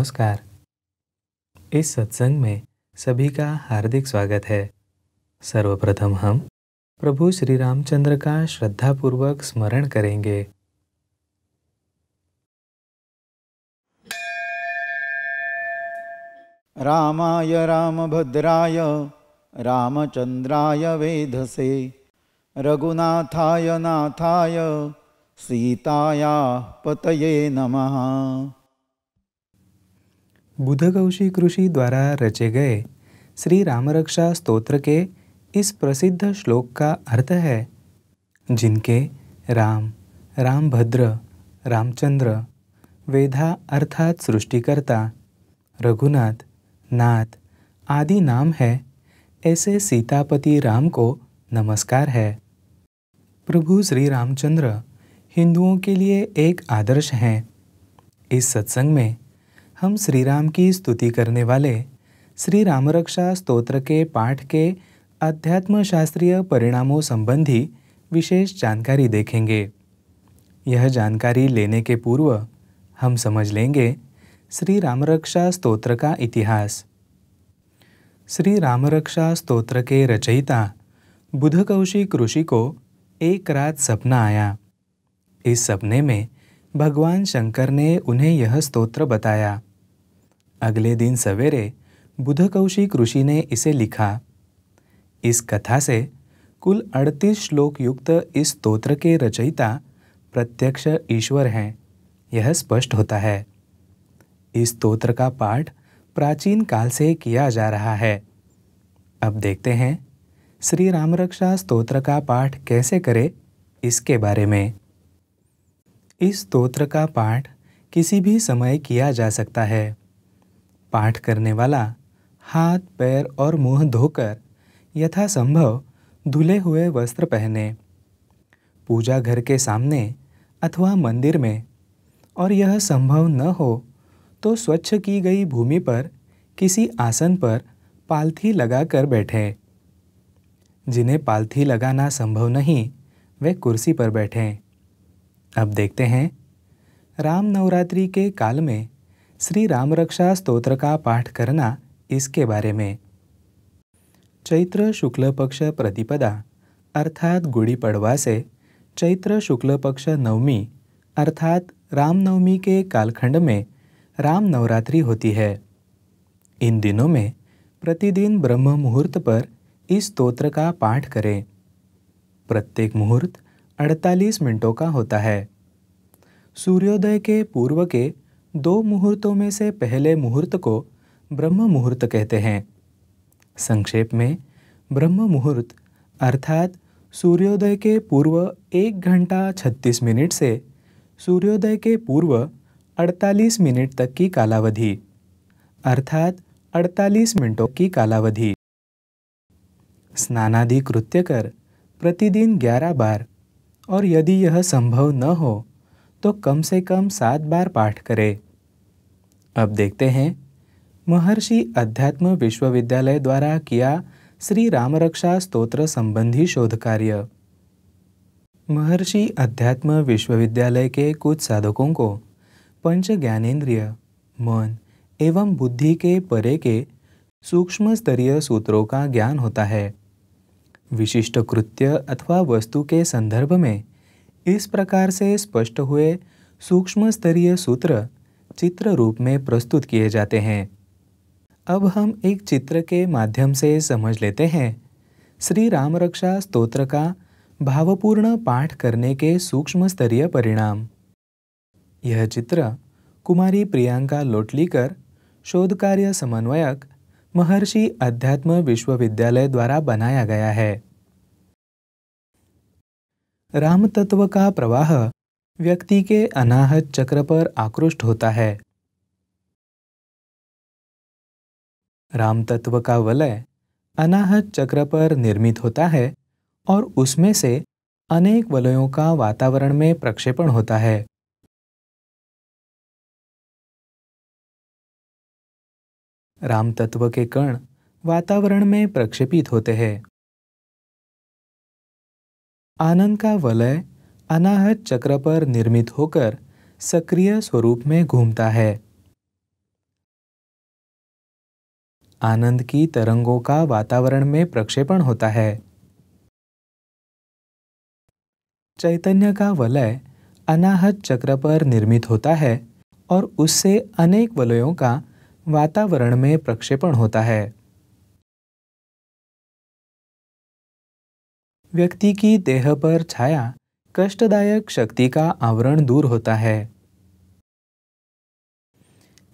नमस्कार। इस सत्संग में सभी का हार्दिक स्वागत है। सर्वप्रथम हम प्रभु श्री रामचंद्र का श्रद्धापूर्वक स्मरण करेंगे। रामाय रामभद्राय रामचंद्राय वेधसे रघुनाथाय नाथाय सीताया पतये नमः। बुधकौशिक ऋषि द्वारा रचे गए श्री रामरक्षा स्तोत्र के इस प्रसिद्ध श्लोक का अर्थ है, जिनके राम, रामभद्र, रामचंद्र, वेधा अर्थात सृष्टिकर्ता, रघुनाथ, नाथ आदि नाम है, ऐसे सीतापति राम को नमस्कार है। प्रभु श्री रामचंद्र हिंदुओं के लिए एक आदर्श हैं। इस सत्संग में हम श्री राम की स्तुति करने वाले श्री रामरक्षा स्तोत्र के पाठ के अध्यात्म शास्त्रीय परिणामों संबंधी विशेष जानकारी देखेंगे। यह जानकारी लेने के पूर्व हम समझ लेंगे श्री रामरक्षा स्तोत्र का इतिहास। श्री रामरक्षा स्तोत्र के रचयिता बुधकौशिक ऋषि को एक रात सपना आया। इस सपने में भगवान शंकर ने उन्हें यह स्तोत्र बताया। अगले दिन सवेरे बुधकौशिक ऋषि ने इसे लिखा। इस कथा से कुल 38 श्लोक युक्त इस स्तोत्र के रचयिता प्रत्यक्ष ईश्वर हैं, यह स्पष्ट होता है। इस स्तोत्र का पाठ प्राचीन काल से किया जा रहा है। अब देखते हैं श्री रामरक्षा स्तोत्र का पाठ कैसे करें, इसके बारे में। इस स्तोत्र का पाठ किसी भी समय किया जा सकता है। पाठ करने वाला हाथ, पैर और मुंह धोकर यथासंभव धुले हुए वस्त्र पहने, पूजा घर के सामने अथवा मंदिर में, और यह संभव न हो तो स्वच्छ की गई भूमि पर किसी आसन पर पालथी लगाकर बैठें। जिन्हें पालथी लगाना संभव नहीं, वे कुर्सी पर बैठें। अब देखते हैं राम नवरात्रि के काल में श्री रामरक्षा स्तोत्र का पाठ करना, इसके बारे में। चैत्र शुक्ल पक्ष प्रतिपदा अर्थात गुड़ी पड़वा से चैत्र शुक्ल पक्ष नवमी अर्थात रामनवमी के कालखंड में राम नवरात्रि होती है। इन दिनों में प्रतिदिन ब्रह्म मुहूर्त पर इस स्तोत्र का पाठ करें। प्रत्येक मुहूर्त 48 मिनटों का होता है। सूर्योदय के पूर्व के 2 मुहूर्तों में से पहले मुहूर्त को ब्रह्म मुहूर्त कहते हैं। संक्षेप में, ब्रह्म मुहूर्त अर्थात सूर्योदय के पूर्व 1 घंटा 36 मिनट से सूर्योदय के पूर्व 48 मिनट तक की कालावधि अर्थात 48 मिनटों की कालावधि। स्नानादि कृत्य कर प्रतिदिन 11 बार, और यदि यह संभव न हो तो कम से कम 7 बार पाठ करें। अब देखते हैं महर्षि अध्यात्म विश्वविद्यालय द्वारा किया श्री रामरक्षा स्तोत्र संबंधी शोध कार्य। महर्षि अध्यात्म विश्वविद्यालय के कुछ साधकों को पंच ज्ञानेंद्रिय, मन एवं बुद्धि के परे के सूक्ष्म स्तरीय सूत्रों का ज्ञान होता है। विशिष्ट कृत्य अथवा वस्तु के संदर्भ में इस प्रकार से स्पष्ट हुए सूक्ष्म स्तरीय सूत्र चित्र रूप में प्रस्तुत किए जाते हैं। अब हम एक चित्र के माध्यम से समझ लेते हैं श्री रामरक्षा स्तोत्र का भावपूर्ण पाठ करने के सूक्ष्म स्तरीय परिणाम। यह चित्र कुमारी प्रियंका लोटलीकर, शोध कार्य समन्वयक, महर्षि अध्यात्म विश्वविद्यालय द्वारा बनाया गया है। राम तत्व का प्रवाह व्यक्ति के अनाहत चक्र पर आकृष्ट होता है। राम तत्व का वलय अनाहत चक्र पर निर्मित होता है और उसमें से अनेक वलयों का वातावरण में प्रक्षेपण होता है। राम तत्व के कण वातावरण में प्रक्षेपित होते हैं। आनंद का वलय अनाहत चक्र पर निर्मित होकर सक्रिय स्वरूप में घूमता है। आनंद की तरंगों का वातावरण में प्रक्षेपण होता है। चैतन्य का वलय अनाहत चक्र पर निर्मित होता है और उससे अनेक वलयों का वातावरण में प्रक्षेपण होता है। व्यक्ति की देह पर छाया कष्टदायक शक्ति का आवरण दूर होता है।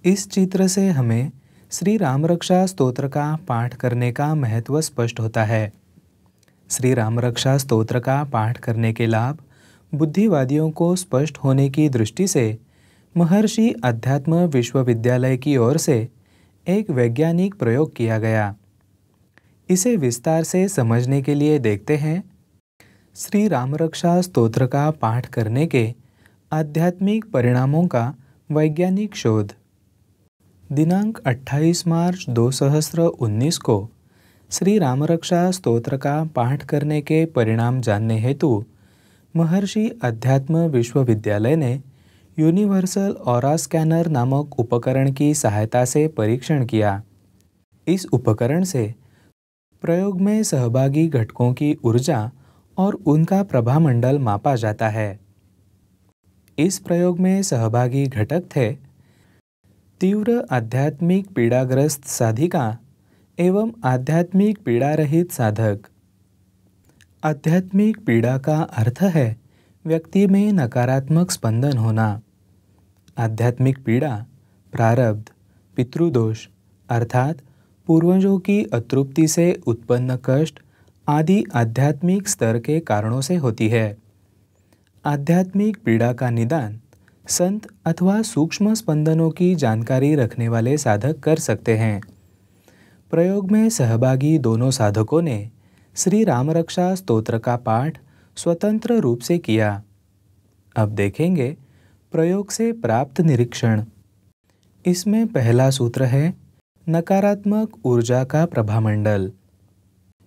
इस चित्र से हमें श्री राम रक्षा स्तोत्र का पाठ करने का महत्व स्पष्ट होता है। श्री राम रक्षा स्तोत्र का पाठ करने के लाभ बुद्धिवादियों को स्पष्ट होने की दृष्टि से महर्षि अध्यात्म विश्वविद्यालय की ओर से एक वैज्ञानिक प्रयोग किया गया। इसे विस्तार से समझने के लिए देखते हैं श्री राम रक्षा स्तोत्र का पाठ करने के आध्यात्मिक परिणामों का वैज्ञानिक शोध। दिनांक 28 मार्च 2019 को श्री राम रक्षा स्तोत्र का पाठ करने के परिणाम जानने हेतु महर्षि अध्यात्म विश्वविद्यालय ने यूनिवर्सल ऑरा स्कैनर नामक उपकरण की सहायता से परीक्षण किया। इस उपकरण से प्रयोग में सहभागी घटकों की ऊर्जा और उनका प्रभामंडल मापा जाता है। इस प्रयोग में सहभागी घटक थे तीव्र आध्यात्मिक पीड़ाग्रस्त साधिका एवं आध्यात्मिक पीड़ा रहित साधक। आध्यात्मिक पीड़ा का अर्थ है व्यक्ति में नकारात्मक स्पंदन होना। आध्यात्मिक पीड़ा प्रारब्ध, पितृदोष अर्थात पूर्वजों की अतृप्ति से उत्पन्न कष्ट आदि आध्यात्मिक स्तर के कारणों से होती है। आध्यात्मिक पीड़ा का निदान संत अथवा सूक्ष्म स्पंदनों की जानकारी रखने वाले साधक कर सकते हैं। प्रयोग में सहभागी दोनों साधकों ने श्री राम रक्षा स्तोत्र का पाठ स्वतंत्र रूप से किया। अब देखेंगे प्रयोग से प्राप्त निरीक्षण। इसमें पहला सूत्र है नकारात्मक ऊर्जा का प्रभामंडल।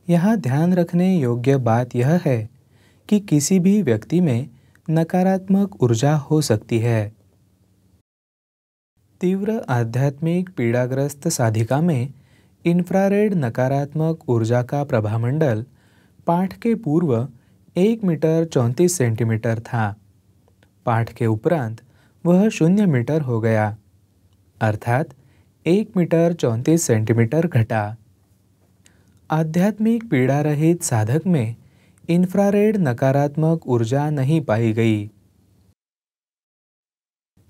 यहाँ ध्यान रखने योग्य बात यह है कि किसी भी व्यक्ति में नकारात्मक ऊर्जा हो सकती है। तीव्र आध्यात्मिक पीड़ाग्रस्त साधिका में इंफ्रारेड नकारात्मक ऊर्जा का प्रभामंडल पाठ के पूर्व 1 मीटर 34 सेंटीमीटर था। पाठ के उपरांत वह 0 मीटर हो गया, अर्थात 1 मीटर 34 सेंटीमीटर घटा। आध्यात्मिक पीड़ा रहित साधक में इंफ्रारेड नकारात्मक ऊर्जा नहीं पाई गई।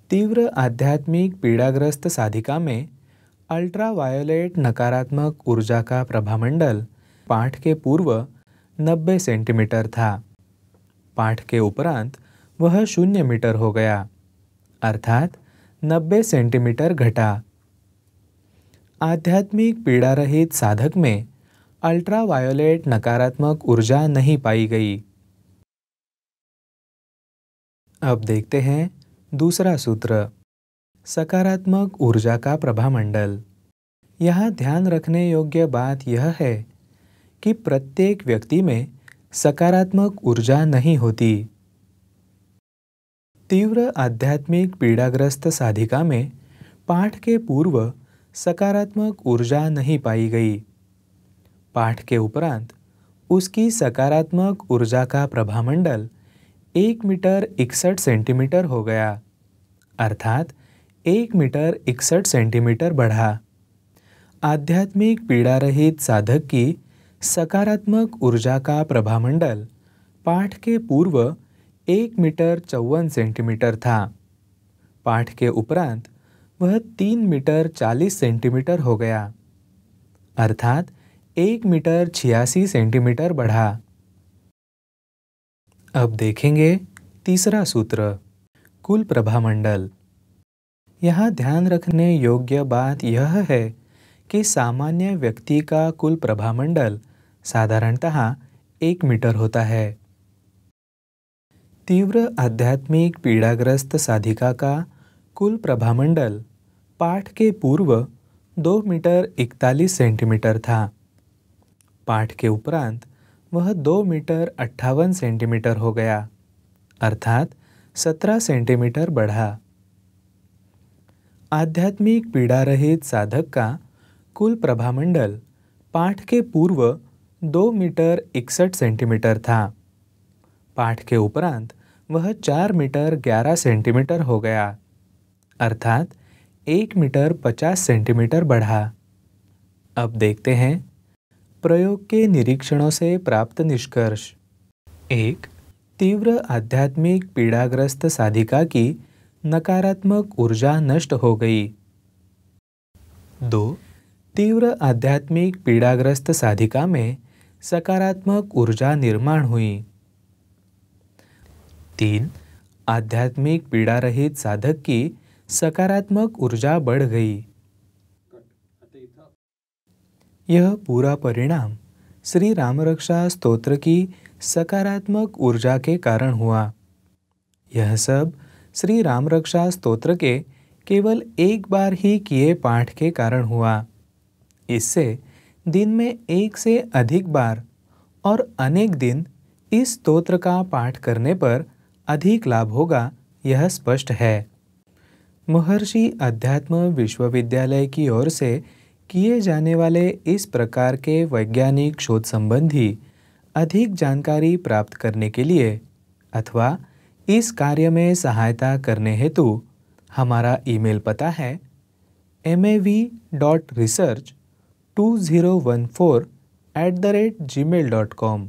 तीव्र आध्यात्मिक पीड़ाग्रस्त साधिका में अल्ट्रावायोलेट नकारात्मक ऊर्जा का प्रभामंडल पाठ के पूर्व 90 सेंटीमीटर था। पाठ के उपरांत वह 0 मीटर हो गया, अर्थात 90 सेंटीमीटर घटा। आध्यात्मिक पीड़ा रहित साधक में अल्ट्रावायोलेट नकारात्मक ऊर्जा नहीं पाई गई। अब देखते हैं दूसरा सूत्र सकारात्मक ऊर्जा का प्रभामंडल। यहाँ ध्यान रखने योग्य बात यह है कि प्रत्येक व्यक्ति में सकारात्मक ऊर्जा नहीं होती। तीव्र आध्यात्मिक पीड़ाग्रस्त साधिका में पाठ के पूर्व सकारात्मक ऊर्जा नहीं पाई गई। पाठ के उपरांत उसकी सकारात्मक ऊर्जा का प्रभामंडल 1 मीटर 61 सेंटीमीटर हो गया, अर्थात 1 मीटर 61 सेंटीमीटर बढ़ा। आध्यात्मिक पीड़ा रहित साधक की सकारात्मक ऊर्जा का प्रभामंडल पाठ के पूर्व 1 मीटर 54 सेंटीमीटर था। पाठ के उपरांत वह 3 मीटर 40 सेंटीमीटर हो गया, अर्थात 1 मीटर 86 सेंटीमीटर बढ़ा। अब देखेंगे तीसरा सूत्र कुल प्रभामंडल। यहाँ ध्यान रखने योग्य बात यह है कि सामान्य व्यक्ति का कुल प्रभामंडल साधारणतः 1 मीटर होता है। तीव्र आध्यात्मिक पीड़ाग्रस्त साधिका का कुल प्रभामंडल पाठ के पूर्व 2 मीटर 41 सेंटीमीटर था। पाठ के उपरांत वह 2 मीटर 58 सेंटीमीटर हो गया, अर्थात 17 सेंटीमीटर बढ़ा। आध्यात्मिक पीड़ा रहित साधक का कुल प्रभामंडल पाठ के पूर्व 2 मीटर 61 सेंटीमीटर था। पाठ के उपरांत वह 4 मीटर 11 सेंटीमीटर हो गया, अर्थात 1 मीटर 50 सेंटीमीटर बढ़ा। अब देखते हैं प्रयोग के निरीक्षणों से प्राप्त निष्कर्ष। 1. तीव्र आध्यात्मिक पीड़ाग्रस्त साधिका की नकारात्मक ऊर्जा नष्ट हो गई। 2. तीव्र आध्यात्मिक पीड़ाग्रस्त साधिका में सकारात्मक ऊर्जा निर्माण हुई। 3. आध्यात्मिक पीड़ा रहित साधक की सकारात्मक ऊर्जा बढ़ गई। यह पूरा परिणाम श्री रामरक्षा स्तोत्र की सकारात्मक ऊर्जा के कारण हुआ। यह सब श्री रामरक्षा स्तोत्र के केवल एक बार ही किए पाठ के कारण हुआ। इससे दिन में 1 से अधिक बार और अनेक दिन इस स्तोत्र का पाठ करने पर अधिक लाभ होगा, यह स्पष्ट है। महर्षि अध्यात्म विश्वविद्यालय की ओर से किए जाने वाले इस प्रकार के वैज्ञानिक शोध संबंधी अधिक जानकारी प्राप्त करने के लिए अथवा इस कार्य में सहायता करने हेतु हमारा ईमेल पता है mav.research2014@gmail.com।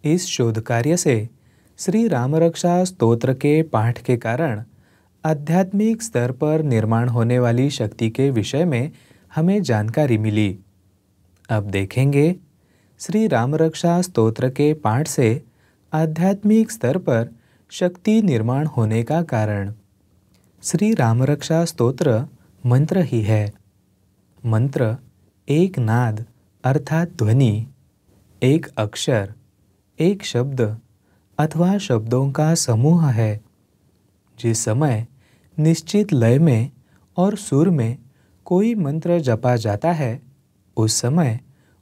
इस शोध कार्य से श्री रामरक्षा स्तोत्र के पाठ के कारण आध्यात्मिक स्तर पर निर्माण होने वाली शक्ति के विषय में हमें जानकारी मिली। अब देखेंगे श्री रामरक्षा स्तोत्र के पाठ से आध्यात्मिक स्तर पर शक्ति निर्माण होने का कारण। श्री रामरक्षा स्तोत्र मंत्र ही है। मंत्र एक नाद अर्थात ध्वनि, एक अक्षर, एक शब्द अथवा शब्दों का समूह है। जिस समय निश्चित लय में और सुर में कोई मंत्र जपा जाता है, उस समय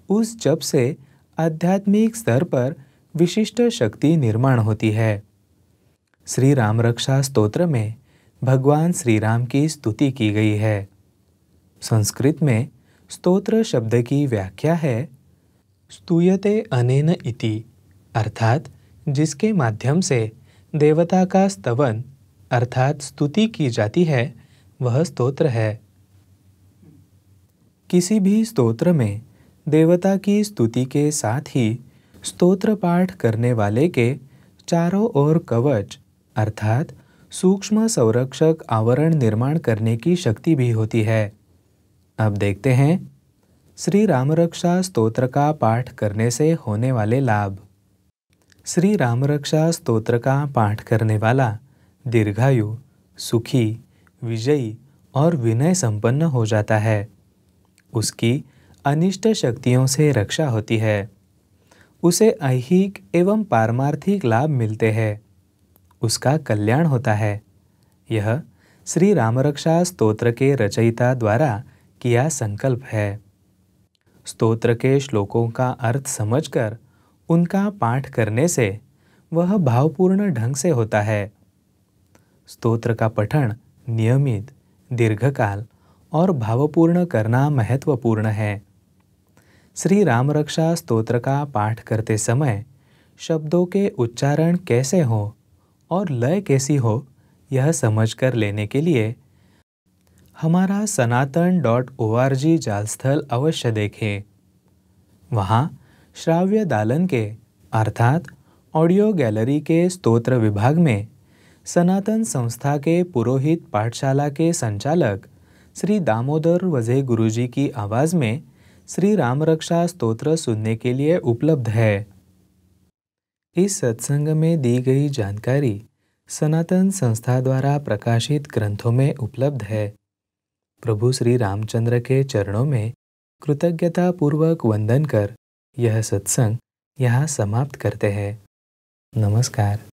उस जप से आध्यात्मिक स्तर पर विशिष्ट शक्ति निर्माण होती है। श्री रामरक्षा स्तोत्र में भगवान श्री राम की स्तुति की गई है। संस्कृत में स्तोत्र शब्द की व्याख्या है स्तूयते अनेन इति, अर्थात जिसके माध्यम से देवता का स्तवन अर्थात स्तुति की जाती है, वह स्तोत्र है। किसी भी स्तोत्र में देवता की स्तुति के साथ ही स्तोत्र पाठ करने वाले के चारों ओर कवच अर्थात सूक्ष्म संरक्षक आवरण निर्माण करने की शक्ति भी होती है। अब देखते हैं श्री रामरक्षा स्तोत्र का पाठ करने से होने वाले लाभ। श्री रामरक्षा स्तोत्र का पाठ करने वाला दीर्घायु, सुखी, विजयी और विनय संपन्न हो जाता है। उसकी अनिष्ट शक्तियों से रक्षा होती है। उसे ऐहिक एवं पारमार्थिक लाभ मिलते हैं। उसका कल्याण होता है। यह श्री रामरक्षा स्तोत्र के रचयिता द्वारा किया संकल्प है। स्तोत्र के श्लोकों का अर्थ समझकर उनका पाठ करने से वह भावपूर्ण ढंग से होता है। स्तोत्र का पठन नियमित, दीर्घकाल और भावपूर्ण करना महत्वपूर्ण है। श्री रामरक्षा स्तोत्र का पाठ करते समय शब्दों के उच्चारण कैसे हो और लय कैसी हो, यह समझकर लेने के लिए हमारा sanatan.org जालस्थल अवश्य देखें। वहाँ श्राव्य दालन के अर्थात ऑडियो गैलरी के स्तोत्र विभाग में सनातन संस्था के पुरोहित पाठशाला के संचालक श्री दामोदर वजे गुरुजी की आवाज़ में श्री रामरक्षा स्तोत्र सुनने के लिए उपलब्ध है। इस सत्संग में दी गई जानकारी सनातन संस्था द्वारा प्रकाशित ग्रंथों में उपलब्ध है। प्रभु श्री रामचंद्र के चरणों में कृतज्ञता पूर्वक वंदन कर यह सत्संग यहाँ समाप्त करते हैं। नमस्कार।